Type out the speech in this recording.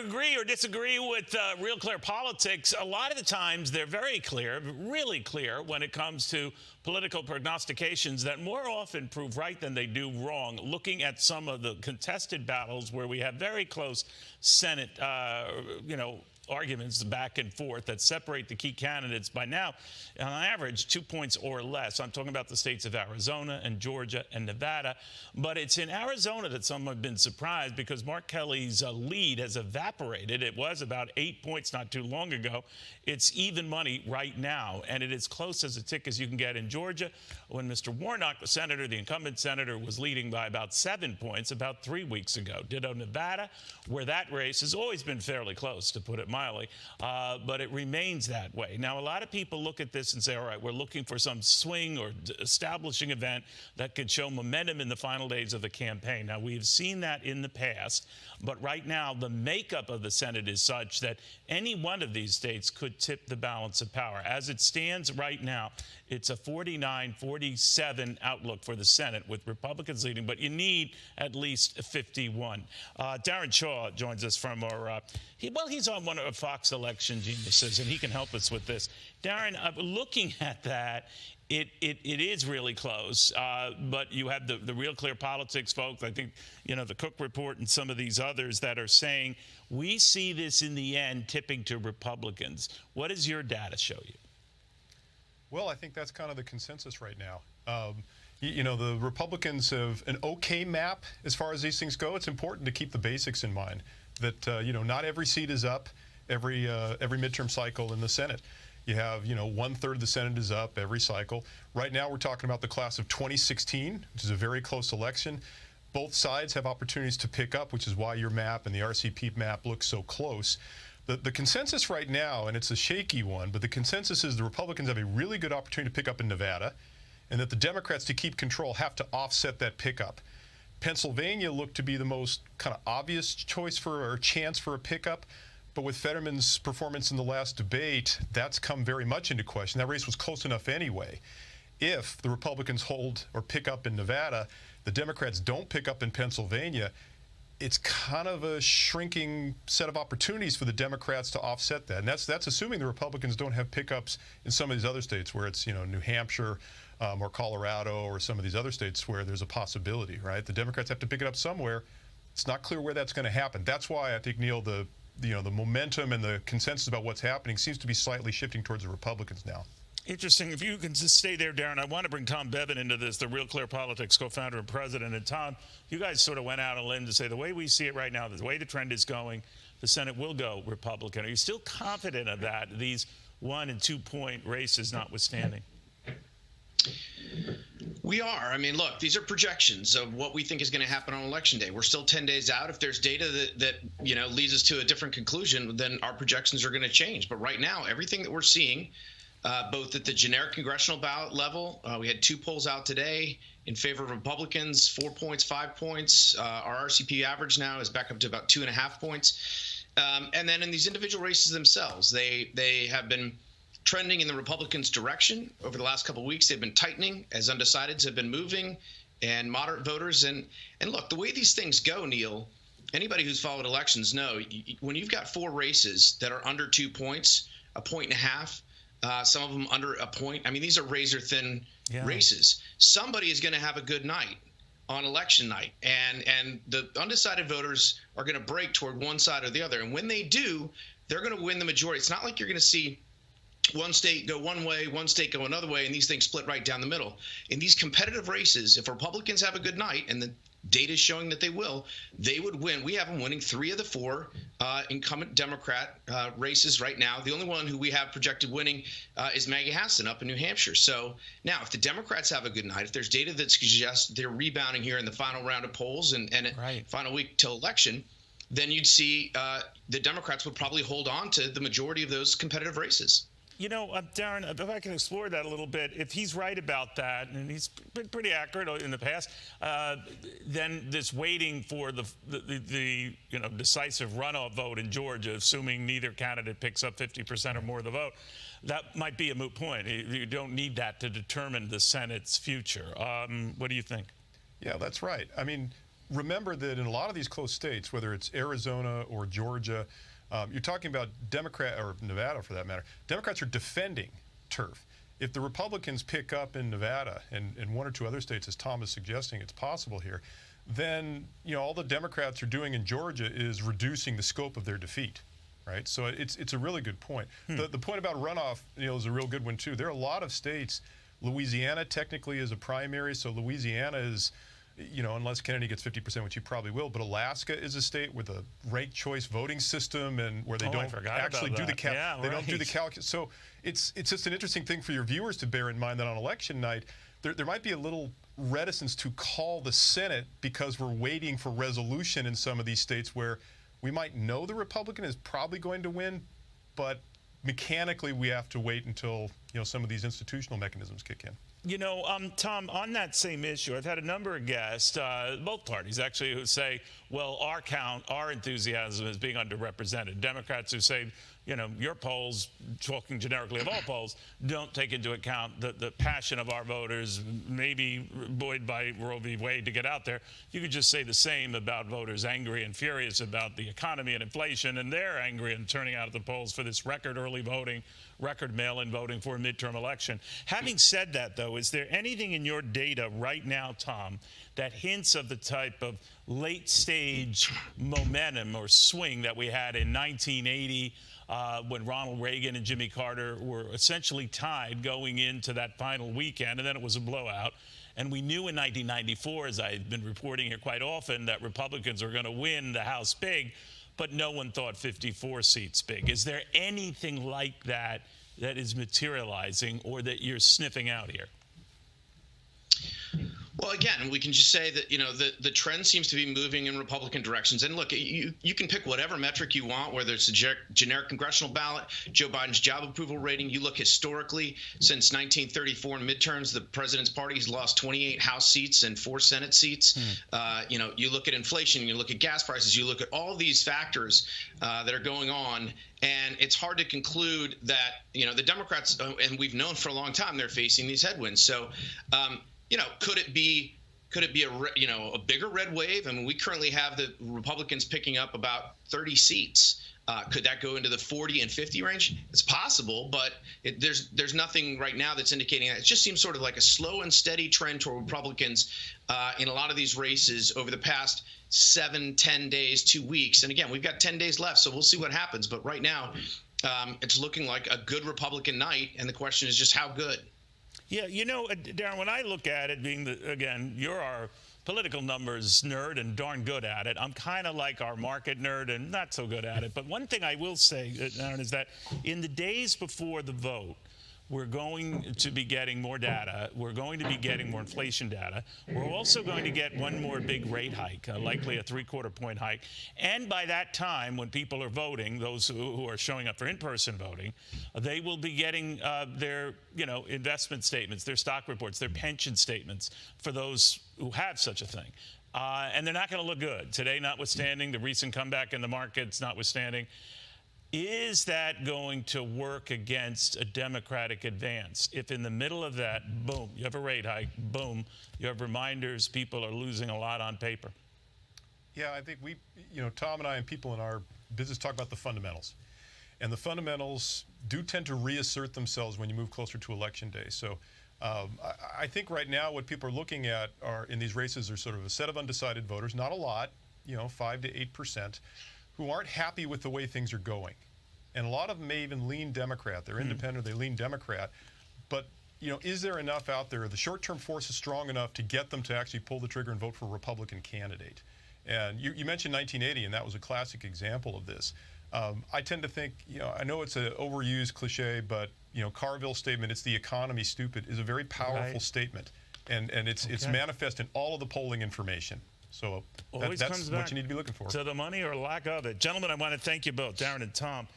to agree or disagree with Real Clear Politics. A lot of the times they're very clear, really clear when it comes to political prognostications that more often prove right than they do wrong. Looking at some of the contested battles where we have very close Senate, arguments back and forth that separate the key candidates by now, on average, 2 points or less. I'm talking about the states of Arizona and Georgia and Nevada. But it's in Arizona that some have been surprised because Mark Kelly's lead has evaporated. It was about 8 points not too long ago. It's even money right now, and it is close as a tick as you can get in Georgia when Mr. Warnock, the senator, the incumbent senator, was leading by about 7 points about 3 weeks ago. Ditto Nevada, where that race has always been fairly close, to put it mildly, but it remains that way. Now, a lot of people look at this and say, all right, we're looking for some swing or establishing event that could show momentum in the final days of the campaign. Now, we've seen that in the past, but right now the makeup of the Senate is such that any one of these states could tip the balance of power. As it stands right now, it's a 49-47 outlook for the Senate with Republicans leading, but you need at least 51. Darren Shaw joins us from our, he's on one of Fox Election Geniuses, and he can help us with this. Darren, looking at that, it is really close, but you have the Real Clear Politics folks, I think, the Cook Report and some of these others that are saying, we see this in the end tipping to Republicans. What does your data show you? Well, I think that's kind of the consensus right now. The Republicans have an okay map as far as these things go. It's important to keep the basics in mind that, not every seat is up every midterm cycle in the Senate. You have, 1/3 of the Senate is up every cycle. Right now, we're talking about the class of 2016, which is a very close election. Both sides have opportunities to pick up, which is why your map and the RCP map look so close. The consensus right now, and it's a shaky one, but the consensus is the Republicans have a really good opportunity to pick up in Nevada, and that the Democrats, to keep control, have to offset that pickup. Pennsylvania looked to be the most kind of obvious choice or chance for a pickup, but with Fetterman's performance in the last debate, that's come very much into question. That race was close enough anyway. If the Republicans hold or pick up in Nevada, the Democrats don't pick up in Pennsylvania, it's kind of a shrinking set of opportunities for the Democrats to offset that. And that's assuming the Republicans don't have pickups in some of these other states where it's, New Hampshire or Colorado or some of these other states where there's a possibility, right? The Democrats have to pick it up somewhere. It's not clear where that's going to happen. That's why I think, Neil, the momentum and the consensus about what's happening seems to be slightly shifting towards the Republicans now. Interesting. If you can just stay there, Darren, I want to bring Tom Bevan into this, the Real Clear Politics co-founder and president. And Tom, you guys sort of went out on a limb to say the way we see it right now, the way the trend is going, the Senate will go Republican. Are you still confident of that, these 1- and 2-point races notwithstanding? We are. I mean, look, these are projections of what we think is going to happen on Election Day. We're still 10 days out. If there's data that leads us to a different conclusion, then our projections are going to change. But right now, everything that we're seeing, both at the generic congressional ballot level, we had 2 polls out today in favor of Republicans, 4 points, 5 points. Our RCP average now is back up to about 2.5 points. And then in these individual races themselves, they have been trending in the Republicans' direction over the last couple of weeks. They've been tightening as undecideds have been moving, and moderate voters. And look, the way these things go, Neil, anybody who's followed elections know when you've got 4 races that are under 2 points, 1.5 points, some of them under a point. I mean, these are razor-thin races. Somebody is going to have a good night on election night, and the undecided voters are going to break toward one side or the other. And when they do, they're going to win the majority. It's not like you're going to see one state go one way, one state go another way, and these things split right down the middle. In these competitive races, if Republicans have a good night, and the data is showing that they will, they would win. We have them winning 3 of the 4 incumbent Democrat races right now. The only one who we have projected winning is Maggie Hassan up in New Hampshire. So now if the Democrats have a good night, if there's data that suggests they're rebounding here in the final round of polls and final week till election, then you'd see the Democrats would probably hold on to the majority of those competitive races. Darren, if I can explore that a little bit, if he's right about that, and he's been pretty accurate in the past, then this waiting for the decisive runoff vote in Georgia, assuming neither candidate picks up 50% or more of the vote, that might be a moot point. You don't need that to determine the Senate's future. What do you think? Yeah, that's right. I mean, remember that in a lot of these close states, whether it's Arizona or Georgia, you're talking about Democrat, or Nevada for that matter, Democrats are defending turf. If the Republicans pick up in Nevada and one or two other states, as Tom is suggesting it's possible here, then all the Democrats are doing in Georgia is reducing the scope of their defeat, right? So it's a really good point. The point about runoff is a real good one too. There are a lot of states. Louisiana technically is a primary, so Louisiana is, unless Kennedy gets 50%, which he probably will, but Alaska is a state with a ranked choice voting system and where they don't actually do the calculus. So it's just an interesting thing for your viewers to bear in mind that on election night, there might be a little reticence to call the Senate because we're waiting for resolution in some of these states where we might know the Republican is probably going to win, but mechanically we have to wait until some of these institutional mechanisms kick in. Tom, on that same issue, I've had a number of guests, both parties actually, who say, well, our enthusiasm is being underrepresented. Democrats who say, your polls, talking generically of all polls, don't take into account the passion of our voters, maybe buoyed by Roe v. Wade to get out there. You could just say the same about voters angry and furious about the economy and inflation, and they're angry and turning out at the polls for this record early voting, record mail-in voting for a midterm election. Having said that, though, is there anything in your data right now, Tom, that hints of the type of late-stage momentum or swing that we had in 1980 when Ronald Reagan and Jimmy Carter were essentially tied going into that final weekend, and then it was a blowout? And we knew in 1994, as I've been reporting here quite often, that Republicans are going to win the House big, but no one thought 54 seats big. Is there anything like that that is materializing or that you're sniffing out here? Well, again, we can just say that, the trend seems to be moving in Republican directions. And look, you can pick whatever metric you want, whether it's a generic congressional ballot, Joe Biden's job approval rating. You look historically, since 1934 in midterms, the president's party has lost 28 House seats and 4 Senate seats. You look at inflation, you look at gas prices, you look at all these factors that are going on. And it's hard to conclude that, the Democrats, and we've known for a long time, they're facing these headwinds. So, could it be a bigger red wave? I mean, we currently have the Republicans picking up about 30 seats. Could that go into the 40 and 50 range? It's possible, but there's nothing right now that's indicating that. It just seems sort of like a slow and steady trend toward Republicans in a lot of these races over the past 7, 10 days, 2 weeks. And again, we've got 10 days left, so we'll see what happens. But right now, it's looking like a good Republican night, and the question is just how good. Yeah, Darren, when I look at it, again, you're our political numbers nerd and darn good at it. I'm kind of like our market nerd and not so good at it. But one thing I will say, Darren, is that in the days before the vote, we're going to be getting more data. We're going to be getting more inflation data. We're also going to get one more big rate hike, likely a 3/4 point hike. And by that time, when people are voting, those who are showing up for in-person voting, they will be getting their investment statements, their stock reports, their pension statements for those who have such a thing. And they're not going to look good. Today, notwithstanding, the recent comeback in the markets notwithstanding. Is that going to work against a Democratic advance? If in the middle of that, boom, you have a rate hike, boom, you have reminders, people are losing a lot on paper? Yeah, I think Tom and I and people in our business talk about the fundamentals. And the fundamentals do tend to reassert themselves when you move closer to Election Day. So I think right now what people are looking at in these races are sort of a set of undecided voters, not a lot, 5 to 8%. Who aren't happy with the way things are going. And a lot of them may even lean Democrat. They're independent, they lean Democrat. But, is there enough out there? The short-term force is strong enough to get them to actually pull the trigger and vote for a Republican candidate. And you mentioned 1980, and that was a classic example of this. I tend to think, I know it's an overused cliche, but, Carville's statement, "It's the economy, stupid," is a very powerful statement. And it's manifest in all of the polling information. So that's what you need to be looking for. To the money or lack of it. Gentlemen, I want to thank you both, Darren and Tom.